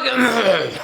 welcome.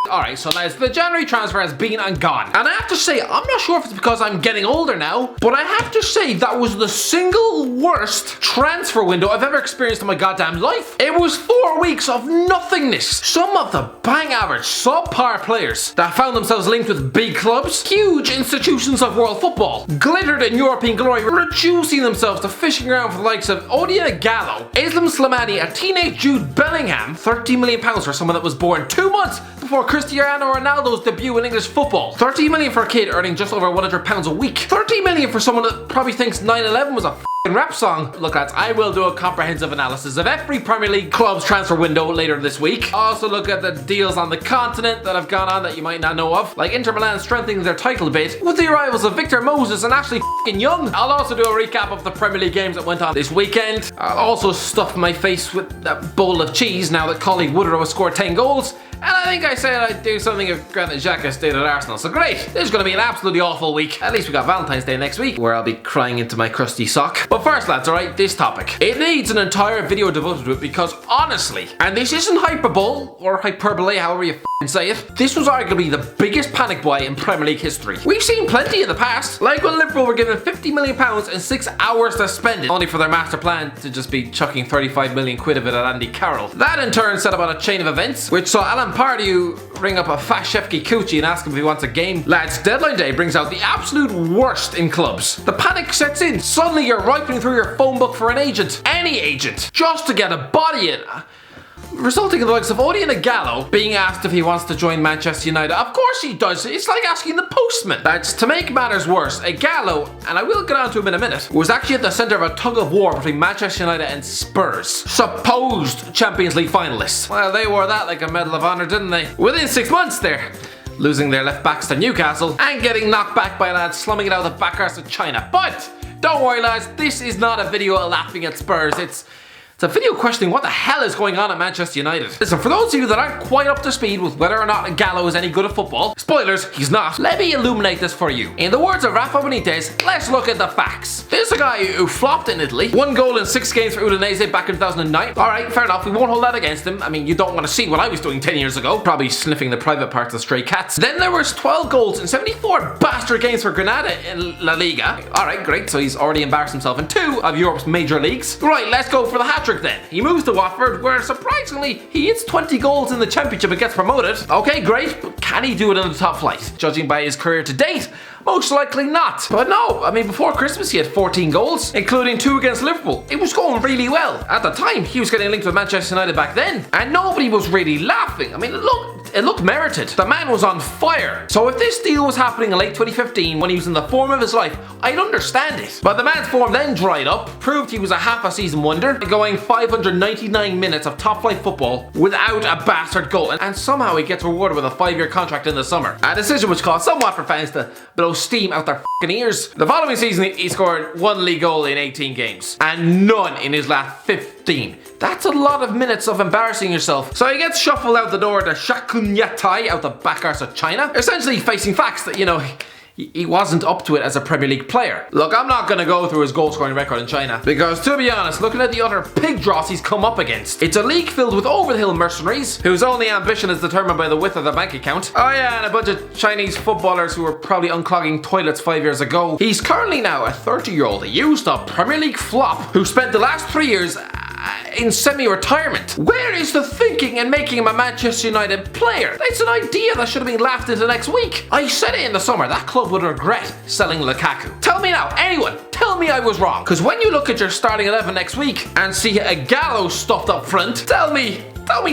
Alright, so lads, the January transfer has been and gone. And I have to say, I'm not sure if it's because I'm getting older now, but I have to say that was the single worst transfer window I've ever experienced in my goddamn life. It was 4 weeks of nothingness. Some of the bang average, subpar players that found themselves linked with big clubs, huge institutions of world football, glittered in European glory, reducing themselves to fishing around for the likes of Odion Ighalo, Islam Slimani, a teenage Jude Bellingham, £30 million for someone that was born 2 months before Cristiano Ronaldo's debut in English football. 30 million for a kid earning just over £100 a week. 30 million for someone that probably thinks 9/11 was a rap song. Look lads, I will do a comprehensive analysis of every Premier League club's transfer window later this week. I'll also look at the deals on the continent that have gone on that you might not know of, like Inter Milan strengthening their title bid with the arrivals of Victor Moses and Ashley Young. I'll also do a recap of the Premier League games that went on this weekend. I'll also stuff my face with a bowl of cheese now that colleague Woodrow has scored 10 goals. And I think I said I'd do something if Granit Xhaka stayed at Arsenal. So great, this is going to be an absolutely awful week. At least we got Valentine's Day next week, where I'll be crying into my crusty sock. But first lads, alright, this topic. It needs an entire video devoted to it because honestly, and this isn't hyperbole, or hyperbole, however you say it, this was arguably the biggest panic buy in Premier League history. We've seen plenty in the past, like when Liverpool were given £50 million and 6 hours to spend it, only for their master plan to just be chucking 35 million quid of it at Andy Carroll. That in turn set about a chain of events, which saw Alan Pardew ring up a fat Shefki Kuchi and ask him if he wants a game. Lads, deadline day brings out the absolute worst in clubs. The panic sets in. Suddenly you're rifling through your phone book for an agent, any agent, just to get a body in. Resulting in the likes of Odion Ighalo being asked if he wants to join Manchester United. Of course he does. It's like asking the postman. That's to make matters worse. Ighalo, and I will get on to him in a minute, was actually at the centre of a tug of war between Manchester United and Spurs, supposed Champions League finalists. Well, they wore that like a medal of honour, didn't they? Within 6 months there, losing their left backs to Newcastle and getting knocked back by lads slumming it out of the back arse of China. But don't worry lads, this is not a video laughing at Spurs. It's a video questioning what the hell is going on at Manchester United. Listen, for those of you that aren't quite up to speed with whether or not Ighalo is any good at football, spoilers, he's not, let me illuminate this for you. In the words of Rafa Benitez, let's look at the facts. This is a guy who flopped in Italy, 1 goal in 6 games for Udinese back in 2009. Alright, fair enough, we won't hold that against him. I mean, you don't want to see what I was doing 10 years ago, probably sniffing the private parts of stray cats. Then there was 12 goals in 74 bastard games for Granada in La Liga. Alright, great, so he's already embarrassed himself in 2 of Europe's major leagues. Right, let's go for the hat-trick then. He moves to Watford, where surprisingly he hits 20 goals in the Championship and gets promoted. Okay, great, but can he do it in the top flight? Judging by his career to date, most likely not. But no, I mean, before Christmas he had 14 goals, including 2 against Liverpool. It was going really well. At the time, he was getting linked with Manchester United back then, and nobody was really laughing. I mean, it looked merited. The man was on fire. So if this deal was happening in late 2015 when he was in the form of his life, I'd understand it. But the man's form then dried up, proved he was a half a season wonder, going 599 minutes of top flight football without a bastard goal, and somehow he gets rewarded with a 5-year contract in the summer. A decision which caused some Watford fans to blow steam out their f***ing ears. The following season he scored 1 league goal in 18 games, and none in his last 15. That's a lot of minutes of embarrassing yourself. So he gets shuffled out the door to Shakunyatai out the back arse of China, essentially facing facts that, you know, he wasn't up to it as a Premier League player. Look, I'm not going to go through his goal scoring record in China, because to be honest, looking at the other pig dross he's come up against, it's a league filled with over-the-hill mercenaries whose only ambition is determined by the width of their bank account. Oh yeah, and a bunch of Chinese footballers who were probably unclogging toilets 5 years ago. He's currently now a 30-year-old, a used-up Premier League flop who spent the last 3 years in semi-retirement. Where is the thinking in making him a Manchester United player? It's an idea that should have been laughed into next week. I said it in the summer, that club would regret selling Lukaku. Tell me now, anyone, tell me I was wrong. Because when you look at your starting 11 next week and see Ighalo stuffed up front, tell me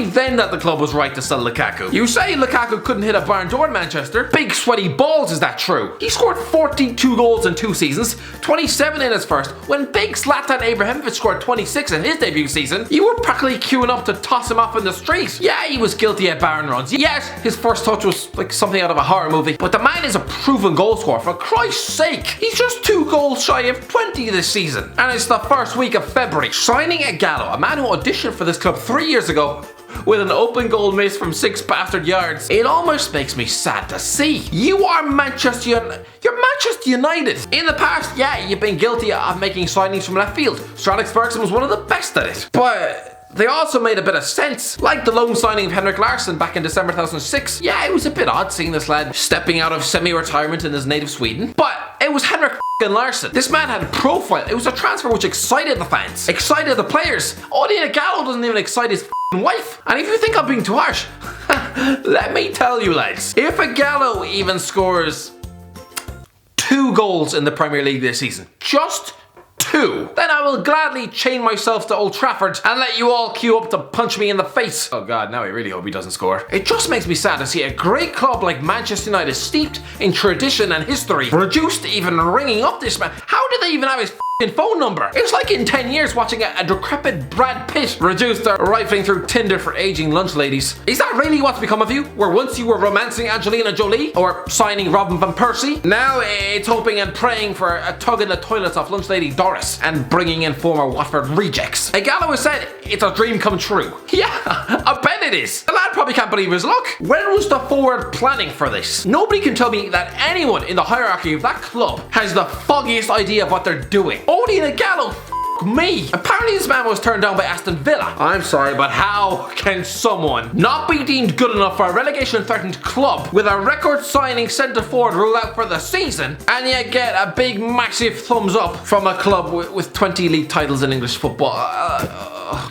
then that the club was right to sell Lukaku. You say Lukaku couldn't hit a barn door in Manchester. Big sweaty balls, is that true? He scored 42 goals in 2 seasons, 27 in his first. When big Zlatan Ibrahimovic scored 26 in his debut season, you were practically queuing up to toss him off in the street. Yeah, he was guilty of barren runs. Yes, his first touch was like something out of a horror movie, but the man is a proven goal scorer, for Christ's sake. He's just 2 goals shy of 20 this season, and it's the first week of February. Signing Ighalo, a man who auditioned for this club 3 years ago, with an open goal miss from 6 bastard yards. It almost makes me sad to see. You're Manchester United. In the past, yeah, you've been guilty of making signings from left field. Sir Alex Ferguson was one of the best at it. But they also made a bit of sense. Like the loan signing of Henrik Larsson back in December 2006. Yeah, it was a bit odd seeing this lad stepping out of semi-retirement in his native Sweden. But it was Henrik Larsson. This man had a profile. It was a transfer which excited the fans, excited the players. Odion Ighalo doesn't even excite his wife. And if you think I'm being too harsh, let me tell you, lads, if Ighalo even scores 2 goals in the Premier League this season, just 2, then I will gladly chain myself to Old Trafford and let you all queue up to punch me in the face. Oh god, now I really hope he doesn't score. It just makes me sad to see a great club like Manchester United, steeped in tradition and history, reduced to even ringing up this man. How did they even have his phone number? It's like in 10 years watching a decrepit Brad Pitt reduced to rifling through Tinder for aging lunch ladies. Is that really what's become of you? Where once you were romancing Angelina Jolie or signing Robin van Persie, now it's hoping and praying for a tug in the toilets off lunch lady Doris and bringing in former Watford rejects. Ighalo has said it's a dream come true. Yeah, I bet it is. The lad probably can't believe his luck. When was the forward planning for this? Nobody can tell me that anyone in the hierarchy of that club has the foggiest idea of what they're doing. Odion Ighalo, me. Apparently this man was turned down by Aston Villa. I'm sorry, but how can someone not be deemed good enough for a relegation threatened club with a record signing centre forward ruled out for the season and yet get a big massive thumbs up from a club with 20 league titles in English football?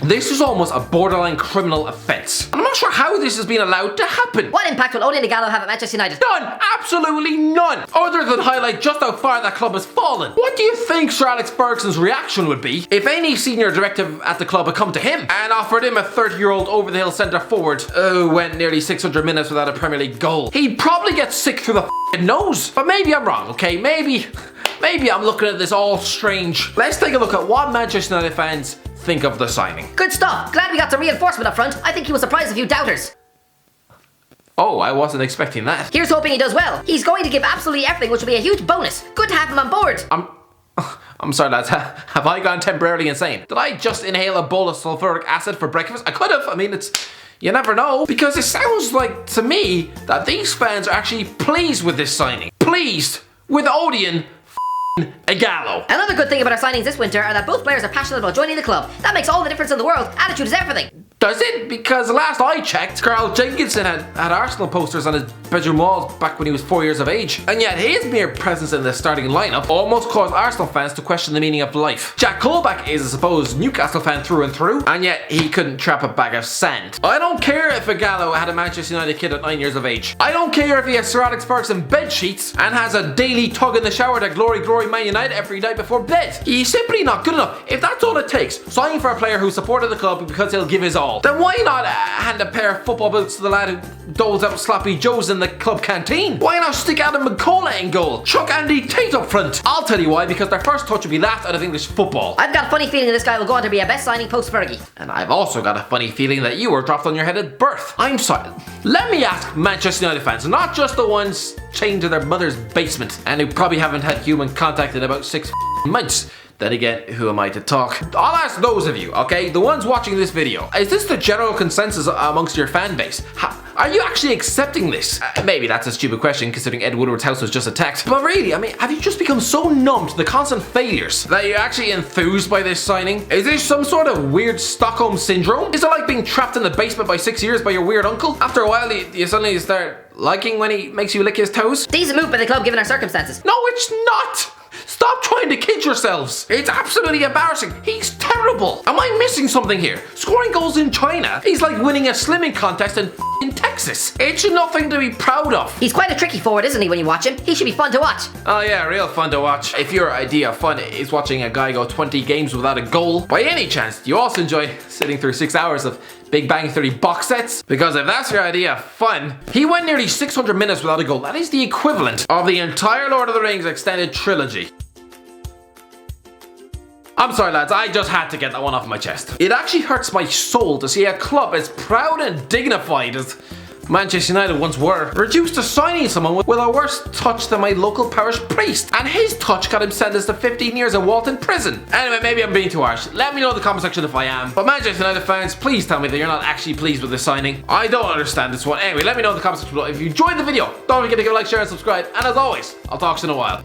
This is almost a borderline criminal offence. I'm not sure how this has been allowed to happen. What impact will Odion Ighalo have at Manchester United? None! Absolutely none! Other than highlight just how far that club has fallen. What do you think Sir Alex Ferguson's reaction would be if any senior directive at the club had come to him and offered him a 30-year-old over-the-hill centre forward who went nearly 600 minutes without a Premier League goal? He'd probably get sick through the nose. But maybe I'm wrong, okay? Maybe I'm looking at this all strange. Let's take a look at what Manchester United fans think of the signing. Good stuff. Glad we got some reinforcement up front. I think he will surprise a few doubters. Oh, I wasn't expecting that. Here's hoping he does well. He's going to give absolutely everything, which will be a huge bonus. Good to have him on board. I'm sorry lads, have I gone temporarily insane? Did I just inhale a bowl of sulfuric acid for breakfast? I could have. I mean, you never know. Because it sounds like to me that these fans are actually pleased with this signing. Pleased with Odion Ighalo. Another good thing about our signings this winter are that both players are passionate about joining the club. That makes all the difference in the world. Attitude is everything. Does it? Because last I checked, Carl Jenkinson had Arsenal posters on his bedroom walls back when he was 4 years of age. And yet his mere presence in the starting lineup almost caused Arsenal fans to question the meaning of life. Jack Colback is a supposed Newcastle fan through and through, and yet he couldn't trap a bag of sand. I don't care if Ighalo had a Manchester United kid at 9 years of age. I don't care if he has Sir Alex Ferguson bed sheets and has a daily tug in the shower to glory Man United every night before bed. He's simply not good enough. If that's all it takes, signing for a player who supported the club because he'll give his all, then why not hand a pair of football boots to the lad who doles out sloppy joes in the club canteen? Why not stick Adam McCullough in goal? Chuck Andy Tate up front? I'll tell you why, because their first touch would be laughed out of English football. I've got a funny feeling that this guy will go on to be a best signing post Fergie. And I've also got a funny feeling that you were dropped on your head at birth. I'm sorry. Let me ask Manchester United fans, not just the ones chained to their mother's basement and who probably haven't had human contact in about 6 months. Then again, who am I to talk? I'll ask those of you, okay? The ones watching this video. Is this the general consensus amongst your fan base? Are you actually accepting this? Maybe that's a stupid question considering Ed Woodward's house was just attacked. But really, I mean, have you just become so numb to the constant failures that you're actually enthused by this signing? Is this some sort of weird Stockholm syndrome? Is it like being trapped in the basement by 6 years by your weird uncle? After a while, you suddenly start liking when he makes you lick his toes? Decent move by the club given our circumstances. No, it's not! Stop trying to kid yourselves. It's absolutely embarrassing. He's terrible. Am I missing something here? Scoring goals in China is like winning a slimming contest in Texas. It's nothing to be proud of. He's quite a tricky forward, isn't he, when you watch him? He should be fun to watch. Oh yeah, real fun to watch. If your idea of fun is watching a guy go 20 games without a goal, by any chance, do you also enjoy sitting through 6 hours of Big Bang Theory box sets? Because if that's your idea of fun, he went nearly 600 minutes without a goal. That is the equivalent of the entire Lord of the Rings extended trilogy. I'm sorry lads, I just had to get that one off my chest. It actually hurts my soul to see a club as proud and dignified as Manchester United once were reduced to signing someone with a worse touch than my local parish priest. And his touch got him sentenced to 15 years in Walton prison. Anyway, maybe I'm being too harsh. Let me know in the comment section if I am. But Manchester United fans, please tell me that you're not actually pleased with this signing. I don't understand this one. Anyway, let me know in the comment section below. If you enjoyed the video, don't forget to give a like, share, and subscribe. And as always, I'll talk to you in a while.